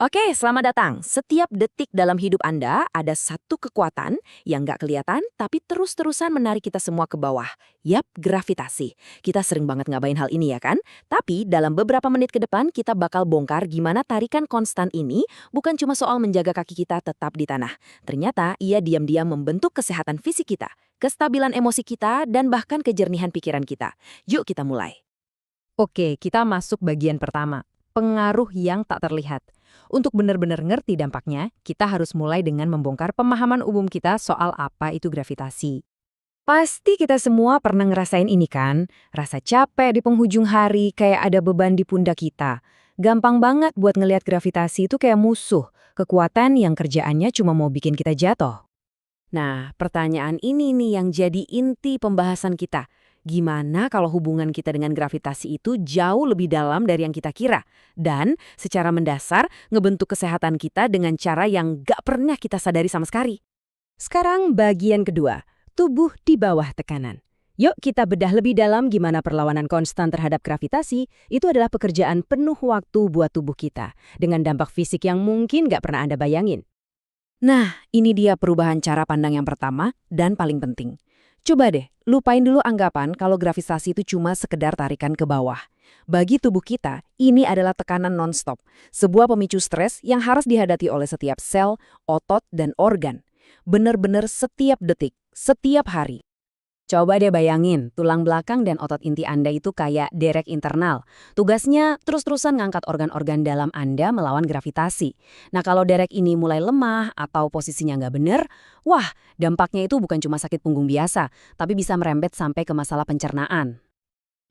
Oke, selamat datang. Setiap detik dalam hidup Anda ada satu kekuatan yang nggak kelihatan tapi terus-terusan menarik kita semua ke bawah. Yap, gravitasi. Kita sering banget ngabain hal ini ya kan? Tapi dalam beberapa menit ke depan kita bakal bongkar gimana tarikan konstan ini bukan cuma soal menjaga kaki kita tetap di tanah. Ternyata ia diam-diam membentuk kesehatan fisik kita, kestabilan emosi kita, dan bahkan kejernihan pikiran kita. Yuk kita mulai. Oke, kita masuk bagian pertama, pengaruh yang tak terlihat. Untuk benar-benar ngerti dampaknya, kita harus mulai dengan membongkar pemahaman umum kita soal apa itu gravitasi. Pasti kita semua pernah ngerasain ini kan? Rasa capek di penghujung hari, kayak ada beban di pundak kita. Gampang banget buat ngelihat gravitasi itu kayak musuh, kekuatan yang kerjaannya cuma mau bikin kita jatuh. Nah, pertanyaan ini nih yang jadi inti pembahasan kita. Gimana kalau hubungan kita dengan gravitasi itu jauh lebih dalam dari yang kita kira? Dan secara mendasar ngebentuk kesehatan kita dengan cara yang gak pernah kita sadari sama sekali. Sekarang bagian kedua, tubuh di bawah tekanan. Yuk kita bedah lebih dalam gimana perlawanan konstan terhadap gravitasi itu adalah pekerjaan penuh waktu buat tubuh kita, dengan dampak fisik yang mungkin gak pernah Anda bayangin. Nah, ini dia perubahan cara pandang yang pertama dan paling penting. Coba deh, lupain dulu anggapan kalau gravitasi itu cuma sekedar tarikan ke bawah. Bagi tubuh kita, ini adalah tekanan non-stop, sebuah pemicu stres yang harus dihadapi oleh setiap sel, otot, dan organ. Benar-benar setiap detik, setiap hari. Coba deh bayangin, tulang belakang dan otot inti Anda itu kayak derek internal. Tugasnya terus-terusan ngangkat organ-organ dalam Anda melawan gravitasi. Nah kalau derek ini mulai lemah atau posisinya nggak bener, wah dampaknya itu bukan cuma sakit punggung biasa, tapi bisa merembet sampai ke masalah pencernaan.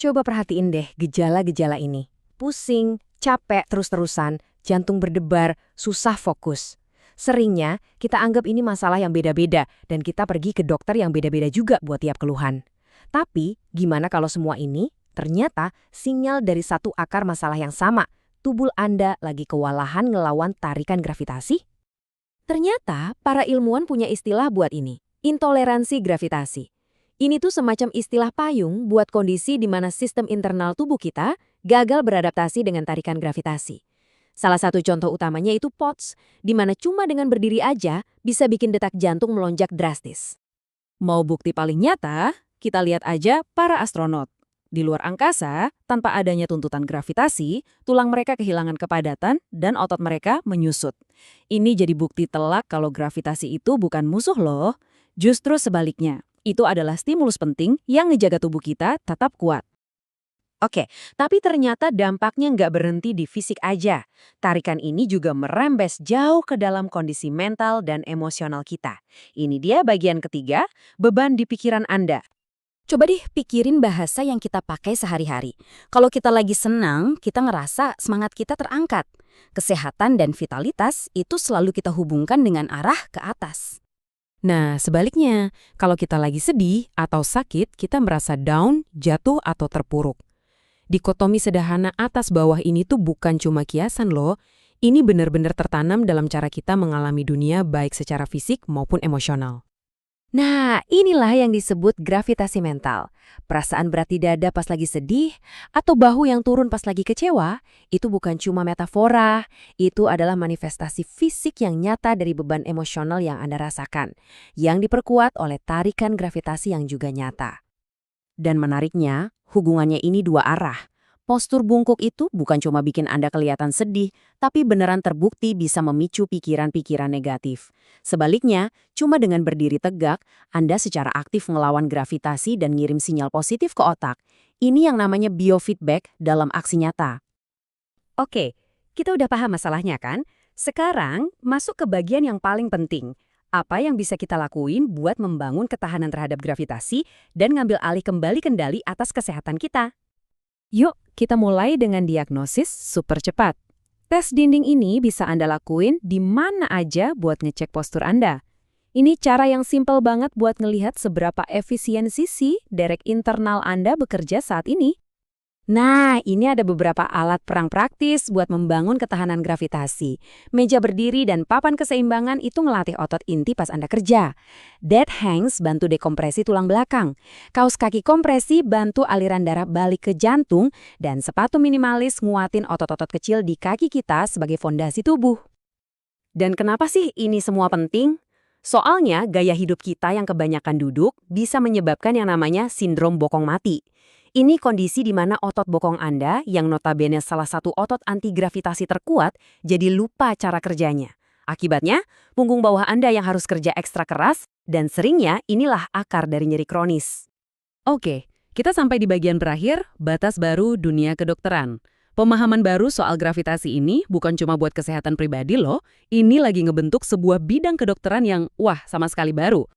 Coba perhatiin deh gejala-gejala ini. Pusing, capek terus-terusan, jantung berdebar, susah fokus. Seringnya, kita anggap ini masalah yang beda-beda dan kita pergi ke dokter yang beda-beda juga buat tiap keluhan. Tapi, gimana kalau semua ini ternyata sinyal dari satu akar masalah yang sama? Tubuh Anda lagi kewalahan ngelawan tarikan gravitasi? Ternyata para ilmuwan punya istilah buat ini, intoleransi gravitasi. Ini tuh semacam istilah payung buat kondisi di mana sistem internal tubuh kita gagal beradaptasi dengan tarikan gravitasi. Salah satu contoh utamanya itu POTS, di mana cuma dengan berdiri aja bisa bikin detak jantung melonjak drastis. Mau bukti paling nyata, kita lihat aja para astronot. Di luar angkasa, tanpa adanya tuntutan gravitasi, tulang mereka kehilangan kepadatan dan otot mereka menyusut. Ini jadi bukti telak kalau gravitasi itu bukan musuh loh. Justru sebaliknya, itu adalah stimulus penting yang ngejaga tubuh kita tetap kuat. Oke, tapi ternyata dampaknya nggak berhenti di fisik aja. Tarikan ini juga merembes jauh ke dalam kondisi mental dan emosional kita. Ini dia bagian ketiga, beban di pikiran Anda. Coba deh pikirin bahasa yang kita pakai sehari-hari. Kalau kita lagi senang, kita ngerasa semangat kita terangkat. Kesehatan dan vitalitas itu selalu kita hubungkan dengan arah ke atas. Nah, sebaliknya, kalau kita lagi sedih atau sakit, kita merasa down, jatuh, atau terpuruk. Dikotomi sederhana atas bawah ini tuh bukan cuma kiasan loh. Ini benar-benar tertanam dalam cara kita mengalami dunia baik secara fisik maupun emosional. Nah, inilah yang disebut gravitasi mental. Perasaan berat di dada pas lagi sedih, atau bahu yang turun pas lagi kecewa, itu bukan cuma metafora, itu adalah manifestasi fisik yang nyata dari beban emosional yang Anda rasakan, yang diperkuat oleh tarikan gravitasi yang juga nyata. Dan menariknya, hubungannya ini dua arah. Postur bungkuk itu bukan cuma bikin Anda kelihatan sedih, tapi beneran terbukti bisa memicu pikiran-pikiran negatif. Sebaliknya, cuma dengan berdiri tegak, Anda secara aktif ngelawan gravitasi dan ngirim sinyal positif ke otak. Ini yang namanya biofeedback dalam aksi nyata. Oke, kita udah paham masalahnya kan? Sekarang masuk ke bagian yang paling penting. Apa yang bisa kita lakuin buat membangun ketahanan terhadap gravitasi dan ngambil alih kembali kendali atas kesehatan kita? Yuk, kita mulai dengan diagnosis super cepat. Tes dinding ini bisa Anda lakuin di mana aja buat ngecek postur Anda. Ini cara yang simpel banget buat ngelihat seberapa efisiensi sih derek internal Anda bekerja saat ini. Nah, ini ada beberapa alat perang praktis buat membangun ketahanan gravitasi. Meja berdiri dan papan keseimbangan itu ngelatih otot inti pas Anda kerja. Dead hangs bantu dekompresi tulang belakang. Kaos kaki kompresi bantu aliran darah balik ke jantung. Dan sepatu minimalis nguatin otot-otot kecil di kaki kita sebagai fondasi tubuh. Dan kenapa sih ini semua penting? Soalnya gaya hidup kita yang kebanyakan duduk bisa menyebabkan yang namanya sindrom bokong mati. Ini kondisi di mana otot bokong Anda, yang notabene salah satu otot anti-gravitasi terkuat, jadi lupa cara kerjanya. Akibatnya, punggung bawah Anda yang harus kerja ekstra keras, dan seringnya inilah akar dari nyeri kronis. Oke, kita sampai di bagian berakhir, batas baru dunia kedokteran. Pemahaman baru soal gravitasi ini bukan cuma buat kesehatan pribadi loh, ini lagi ngebentuk sebuah bidang kedokteran yang, wah, sama sekali baru.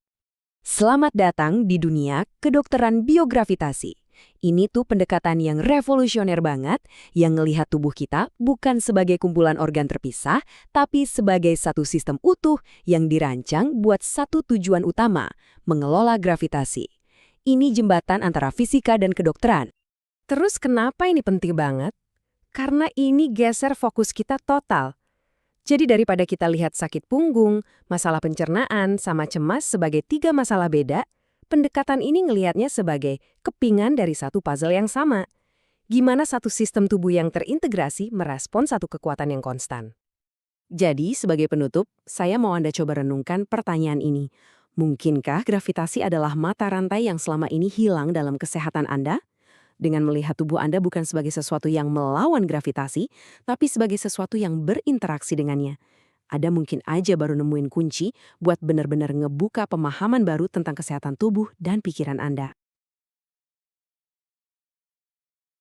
Selamat datang di dunia kedokteran biogravitasi. Ini tuh pendekatan yang revolusioner banget, yang ngelihat tubuh kita bukan sebagai kumpulan organ terpisah, tapi sebagai satu sistem utuh yang dirancang buat satu tujuan utama, mengelola gravitasi. Ini jembatan antara fisika dan kedokteran. Terus kenapa ini penting banget? Karena ini geser fokus kita total. Jadi daripada kita lihat sakit punggung, masalah pencernaan, sama cemas sebagai 3 masalah beda, pendekatan ini ngelihatnya sebagai kepingan dari satu puzzle yang sama. Gimana satu sistem tubuh yang terintegrasi merespon satu kekuatan yang konstan. Jadi, sebagai penutup, saya mau Anda coba renungkan pertanyaan ini. Mungkinkah gravitasi adalah mata rantai yang selama ini hilang dalam kesehatan Anda? Dengan melihat tubuh Anda bukan sebagai sesuatu yang melawan gravitasi, tapi sebagai sesuatu yang berinteraksi dengannya. Ada mungkin aja baru nemuin kunci buat benar-benar ngebuka pemahaman baru tentang kesehatan tubuh dan pikiran Anda.